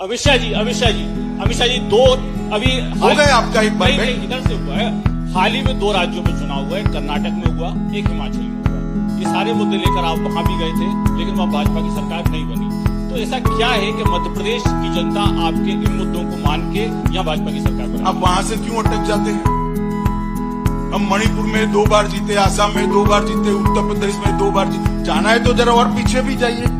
अमित शाह जी दो अभी हो गए आपका एक बार नहीं, इधर से हुआ है। हाल ही में 2 राज्यों में चुनाव हुआ है, कर्नाटक में हुआ, एक हिमाचल में हुआ। ये सारे मुद्दे लेकर आप वहां भी गए थे, लेकिन वहां भाजपा की सरकार नहीं बनी। तो ऐसा क्या है कि मध्य प्रदेश की जनता आपके इन मुद्दों को मान के यहाँ भाजपा की सरकार बनी? आप वहां से क्यों अटक जाते हैं? हम मणिपुर में 2 बार जीते, आसाम में 2 बार जीते, उत्तर प्रदेश में 2 बार जीते। जाना है तो जरा और पीछे भी जाइए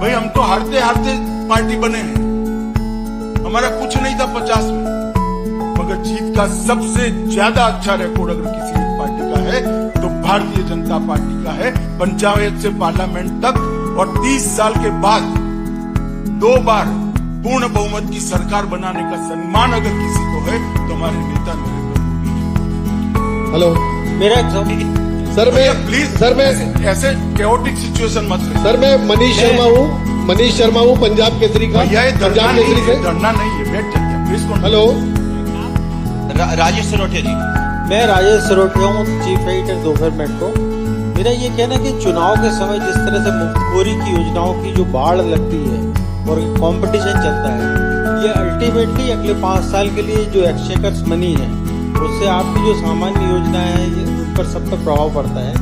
भाई। हम तो हारते हारते पार्टी बने हैं, हमारा कुछ नहीं था 50 में, मगर जीत का सबसे ज्यादा अच्छा रिकॉर्ड अगर किसी एक पार्टी का है तो भारतीय जनता पार्टी का है। पंचायत से पार्लियामेंट तक और 30 साल के बाद 2 बार पूर्ण बहुमत की सरकार बनाने का सम्मान अगर किसी को है तो हमारे नेता नरेंद्र मोदी। हेलो, मेरा सर मैं प्लीज सर मैं ऐसे कैओटिक सिचुएशन मत करिए। सर मैं मनीष शर्मा हूँ पंजाब केसरी का। भैया ये पंजाब केसरी से धरना नहीं है, बैठ जाइए प्लीज। हेलो, राजेश सिरोठिया जी। मैं राजेश सिरोठिया हूँ, चीफ एडिटर दोपहर मेट्रो। मेरा ये कहना है कि चुनाव के समय जिस तरह से मुफ्तखोरी की योजनाओं की जो बाढ़ लगती है और कंपटीशन चलता है, ये अल्टीमेटली अगले 5 साल के लिए जो एक्सचेकर्स मनी है उससे आपकी जो सामान्य योजनाएं हैं ये उन पर सब पर प्रभाव पड़ता है।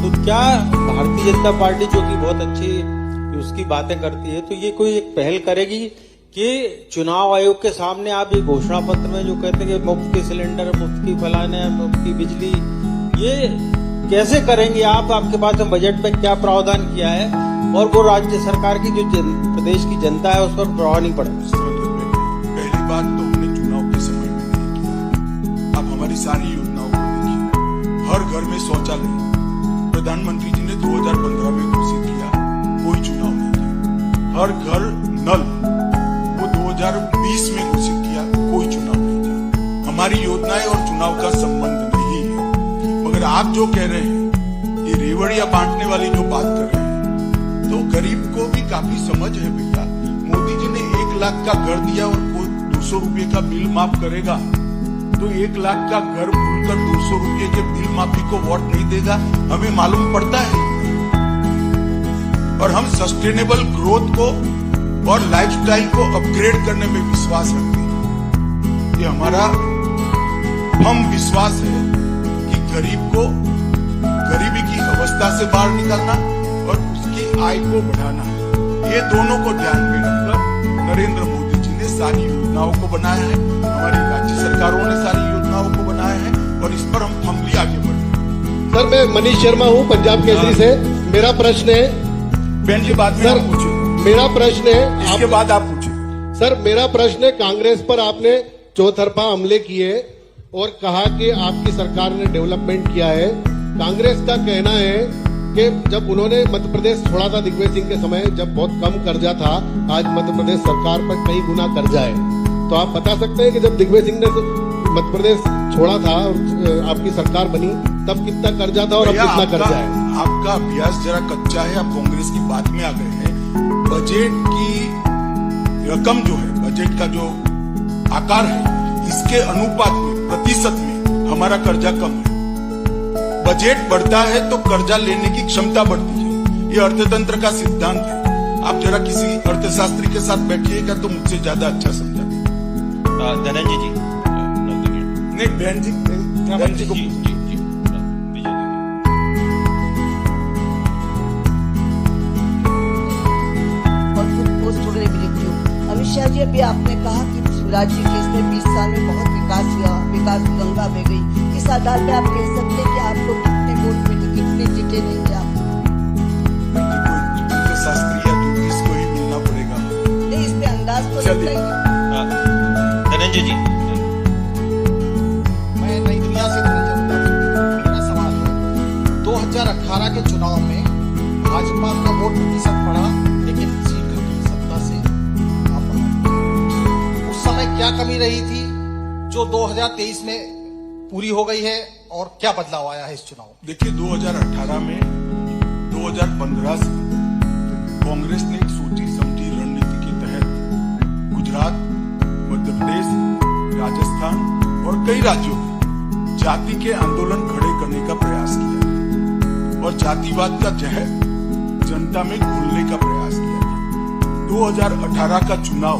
तो क्या भारतीय जनता पार्टी जो कि बहुत अच्छी उसकी बातें करती है, तो ये कोई एक पहल करेगी कि चुनाव आयोग के सामने आप ये घोषणा पत्र में जो कहते हैं कि मुफ्त के सिलेंडर, मुफ्त की फलाने, मुफ्त की बिजली, ये कैसे करेंगे आप? आपके पास बजट में क्या प्रावधान किया है और वो राज्य सरकार की जो प्रदेश की जनता है उस पर प्रभाव नहीं पड़ेगा? पहली बात तो हमने चुनाव के समय में नहीं किया। आप हमारी सारी योजनाओं को देखिए। हर घर में शौचालय प्रधानमंत्री जी ने 2015 में घोषित किया, कोई चुनाव नहीं किया। हर घर नल वो 2020 में घोषित किया, कोई चुनाव नहीं था। हमारी योजनाएं और चुनाव का संबंध नहीं है। मगर आप जो कह रहे हैं, ये रेवड़िया बांटने वाली जो बात कर रहे हैं, तो गरीब को भी काफी समझ है भैया। मोदी जी ने 1 लाख का घर दिया और कोई 200 रुपये का बिल माफ करेगा, तो 1 लाख का घर भूलकर 200 रुपये के बिल माफी को वोट नहीं देगा, हमें मालूम पड़ता है। और हम सस्टेनेबल ग्रोथ को और लाइफस्टाइल को अपग्रेड करने में विश्वास रखते हैं। ये हमारा हम विश्वास है कि गरीब को गरीबी की अवस्था से बाहर निकालना और उसकी आय को बढ़ाना, ये दोनों को ध्यान में रखकर नरेंद्र मोदी जी ने सारी योजनाओं को बनाया है। हमारी राज्य सरकारों ने सारी योजनाओं को बनाया है और इस पर हम फंगली आगे बढ़ रहे हैं। सर मैं मनीष शर्मा हूँ पंजाब केसरी से। मेरा प्रश्न है, बहन जी बाद में आप पूछिए। मेरा प्रश्न है, इसके बाद आप पूछिए। सर मेरा प्रश्न है, कांग्रेस पर आपने चौतरफा हमले किए और कहा कि आपकी सरकार ने डेवलपमेंट किया है। कांग्रेस का कहना है कि जब उन्होंने मध्य प्रदेश छोड़ा था दिग्विजय सिंह के समय, जब बहुत कम कर्जा था, आज मध्य प्रदेश सरकार पर कई गुना कर्जा है। तो आप बता सकते हैं कि जब दिग्विजय सिंह ने मध्य प्रदेश छोड़ा था और आपकी सरकार बनी, तब कितना कर्जा था और अब कितना कर्जा है? आपका अभ्यास जरा कच्चा है, आप कांग्रेस की बात में आ गए हैं। बजट की रकम जो है, बजट का जो आकार है, इसके अनुपात में, प्रतिशत में हमारा कर्जा कम है। बजट बढ़ता है तो कर्जा लेने की क्षमता बढ़ती है, ये अर्थतंत्र का सिद्धांत है। आप जरा किसी अर्थशास्त्री के साथ बैठिएगा तो मुझसे ज्यादा अच्छा समझाएंगे। धनंजय जी। नहीं बहन जी को अमित शाह जी, अभी आपने कहा कि शिवराज जी केस में 20 साल में बहुत विकास हुआ, विकास गंगा बह गई। इस आधार पर आप कह सकते हैं कि आपको कितने वोट मिले, कितने जीते नहीं आप? शास्त्री या ज्योतिष को ही मिलना पड़ेगा। नहीं, इस पे अंदाज तो लगता ही। धनंजय जी। मैं नई दुनिया से मेरा सवाल है, 2018 के चुनाव में भाजपा का वोट प्रतिशत बढ़ा, लेकिन सीट घटी, सत्ता से आप बाहर। उस समय क्या कमी रही थी जो 2023 में पूरी हो गई है और क्या बदलाव आया है इस चुनाव? देखिए 2018 में 2015 से कांग्रेस ने एक सोची समझी रणनीति के तहत गुजरात, मध्य प्रदेश, राजस्थान और कई राज्यों में जाति के आंदोलन खड़े करने का प्रयास किया और जातिवाद का जहर जनता में घुलने का प्रयास किया था। 2018 का चुनाव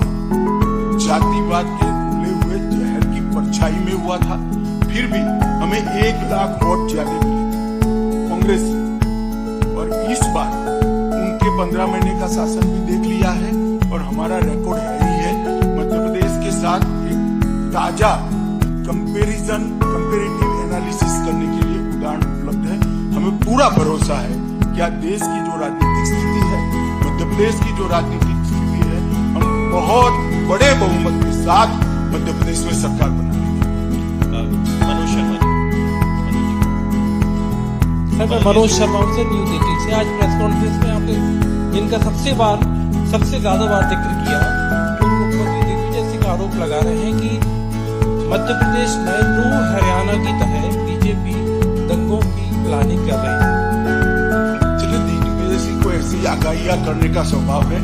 जातिवाद के घुले हुए जहर की परछाई में हुआ था, फिर भी हमें 1 लाख वोट ज्यादा मिले कांग्रेस से। और इस बार उनके 15 महीने का शासन भी देख लिया है और हमारा रिकॉर्ड है ही है। मध्य प्रदेश के साथ एक ताजा कंपेरेटिव एनालिसिस करने के लिए उदाहरण उपलब्ध है। हमें पूरा भरोसा है कि आज देश की जो राजनीतिक स्थिति है, मध्य प्रदेश की जो राजनीतिक स्थिति है, हम बहुत बड़े बहुमत के साथ मध्य प्रदेश में सरकार बनाएंगे। मनोज शर्मा जी। सर, मैं मनोज शर्मा से न्यूज 18 से। आज प्रेस कॉन्फ्रेंस में आपने जिनका सबसे ज्यादा बार जिक्र किया, उन मुख्यमंत्री दिग्विजय सिंह आरोप लगा रहे हैं कि मध्य प्रदेश में नू हरियाणा की तरह बीजेपी दंगों की प्लानिंग कर रही है। चलिए, दिग्विजय सिंह को ऐसी आगाहियां करने का स्वभाव है।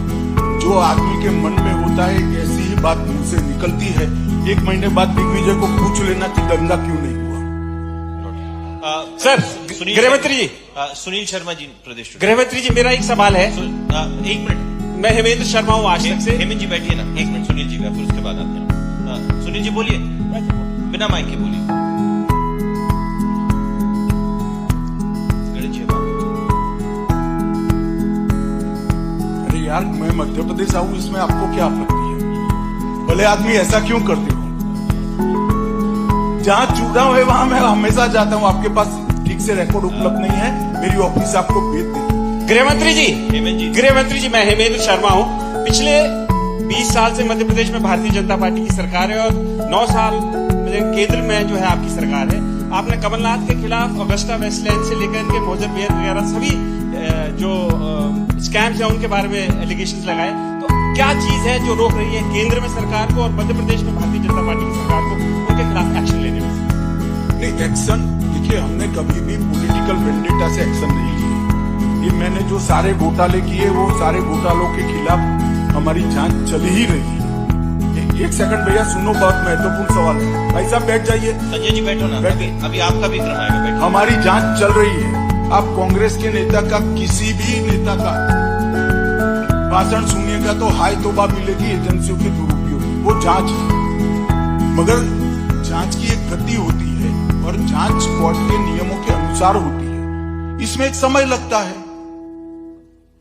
जो आदमी के मन में होता है ऐसी ही बात मुंह से निकलती है। 1 महीने बाद दिग्विजय को पूछ लेना कि दंगा क्यों नहीं हुआ। सर, गृहमंत्री जी। सुनील शर्मा जी, प्रदेश। गृहमंत्री जी, मेरा एक सवाल है। 1 मिनट, मैं हेमेंद्र शर्मा हूँ आज तक से। हेमंत जी बैठिए ना, 1 मिनट सुनील जी का, फिर उसके बाद आते हैं। सुनील जी बोलिए, बिना माइक के बोलिए। अरे यार, मैं मध्य प्रदेश आऊं, इसमें आपको क्या आपत्ति है? भले आदमी ऐसा क्यों करते हो? जहां चुनाव है वहां मैं हमेशा जाता हूं। आपके पास ठीक से रिकॉर्ड उपलब्ध नहीं है, मेरी ऑफिस आपको भेज देगी। गृहमंत्री जी, हेमंत जी। गृहमंत्री जी, मैं हेमेंद्र शर्मा हूँ। पिछले 20 साल से मध्य प्रदेश में भारतीय जनता पार्टी की सरकार है और 9 साल केंद्र में जो है आपकी सरकार है। आपने कमलनाथ के खिलाफ अगस्ता वेस्टलैंड से लेकर इनके मौजर बियर वगैरह सभी जो स्कैम्स हैं उनके बारे में एलिगेशंस लगाए। तो क्या चीज है जो रोक रही है केंद्र में सरकार को और मध्य प्रदेश में भारतीय जनता पार्टी की सरकार को उनके खिलाफ एक्शन लेने में? नहीं, एक्शन देखिए, हमने कभी भी पॉलिटिकल वेंडेटा से एक्शन नहीं लिया। ये मैंने जो सारे घोटाले किए, वो सारे घोटालों के खिलाफ हमारी जांच चल ही रही है। 1 सेकंड भैया, सुनो, बहुत महत्वपूर्ण सवाल है। भाई साहब बैठ जाइए। संजय जी बैठो ना, अभी आपका भी क्रम आएगा, बैठो। हमारी जांच चल रही है। आप कांग्रेस के नेता का, किसी भी नेता का भाषण सुनिएगा तो हाय तौबा मिलेगी एजेंसियों के दुरुपयोग की। वो जांच है, मगर जांच की एक गति होती है और जांच कोर्ट के नियमों के अनुसार होती है। इसमें एक समय लगता है।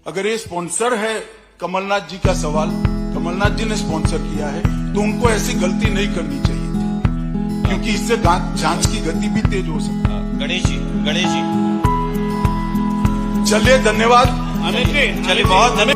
अगर ये स्पॉन्सर है कमलनाथ जी का सवाल, कमलनाथ जी ने स्पॉन्सर किया है, तो उनको ऐसी गलती नहीं करनी चाहिए थी, क्योंकि इससे जांच की गति भी तेज हो सकती है। गणेश जी। चलिए, धन्यवाद। चलिए, बहुत धन्यवाद।